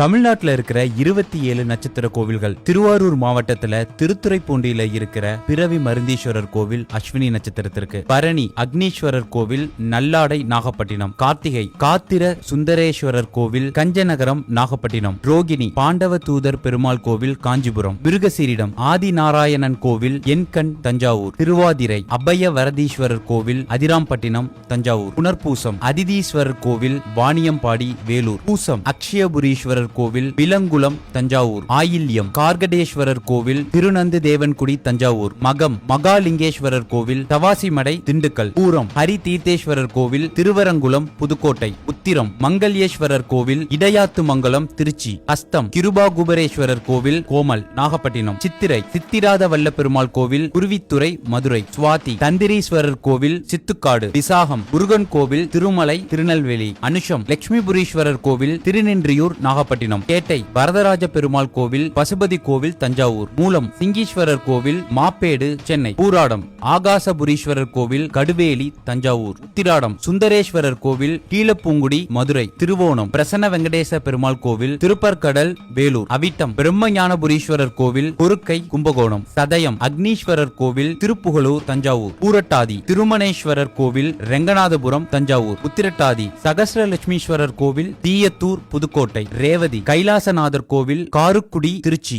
தமிழ்நாட்டுல இருக்கிற 27 நட்சத்திர கோவில்கள். திருவாரூர் மாவட்டத்துல திருத்துறைப்பூண்டியில இருக்கிற பிறவி மருந்தீஸ்வரர் கோவில் அஸ்வினி நட்சத்திரத்திற்கு, பரணி அக்னீஸ்வரர் கோவில் நல்லாடை நாகப்பட்டினம், கார்த்திகை காத்திர சுந்தரேஸ்வரர் கோவில் கஞ்சநகரம் நாகப்பட்டினம், ரோகிணி பாண்டவ தூதர் பெருமாள் கோவில் காஞ்சிபுரம், மிருகசீரிடம் ஆதி நாராயணன் கோவில் என்கண் தஞ்சாவூர், திருவாதிரை அபய வரதீஸ்வரர் கோவில் அதிராம்பட்டினம் தஞ்சாவூர், புனர்பூசம் அதிதீஸ்வரர் கோவில் வாணியம்பாடி வேலூர், பூசம் அக்ஷயபுரீஸ்வரர் கோவில் விலங்குளம் தஞ்சாவூர், ஆயில்யம் கார்கடேஸ்வரர் கோவில் திருநந்து தேவன்குடி தஞ்சாவூர், மகம் மகாலிங்கேஸ்வரர் கோவில் தவாசிமடை திண்டுக்கல், பூரம் ஹரி தீர்த்தேஸ்வரர் கோவில் திருவரங்குளம் புதுக்கோட்டை, உத்திரம் மங்கல்யேஸ்வரர் கோவில் இடையாத்து மங்கலம் திருச்சி, அஸ்தம் கிருபாகுபரேஸ்வரர் கோவில் கோமல் நாகப்பட்டினம், சித்திரை சித்திராத வல்ல பெருமாள் கோவில் குருவித்துறை மதுரை, சுவாதி தந்திரீஸ்வரர் கோவில் சித்துக்காடு, விசாகம் முருகன் கோவில் திருமலை திருநெல்வேலி, அனுஷம் லட்சுமிபுரீஸ்வரர் கோவில் திருநின்றியூர் நாகப்பட்டினம், கேட்டை வரதராஜ பெருமாள் கோவில் பசுபதி கோவில் தஞ்சாவூர், மூலம் சிங்கீஸ்வரர் கோவில் மாப்பேடு சென்னை, பூராடம் ஆகாசபுரீஸ்வரர் கோவில் கடுவேலி தஞ்சாவூர், உத்திராடம் சுந்தரேஸ்வரர் கோவில் கீழப்பூங்குடி மதுரை, திருவோணம் பிரசன்ன வெங்கடேச பெருமாள் கோவில் திருப்பர்கடல் வேலூர், அவிட்டம் பிரம்மஞானபுரீஸ்வரர் கோவில் பொருக்கை கும்பகோணம், சதயம் அக்னீஸ்வரர் கோவில் திருப்புகலூர் தஞ்சாவூர், பூரட்டாதி திருமணேஸ்வரர் கோவில் ரெங்கநாதபுரம் தஞ்சாவூர், உத்திரட்டாதி சகஸ்ரலட்சுமீஸ்வரர் கோவில் தீயத்தூர் புதுக்கோட்டை, ரேவதி கைலாசநாதர் கோவில் காருக்குடி திருச்சி.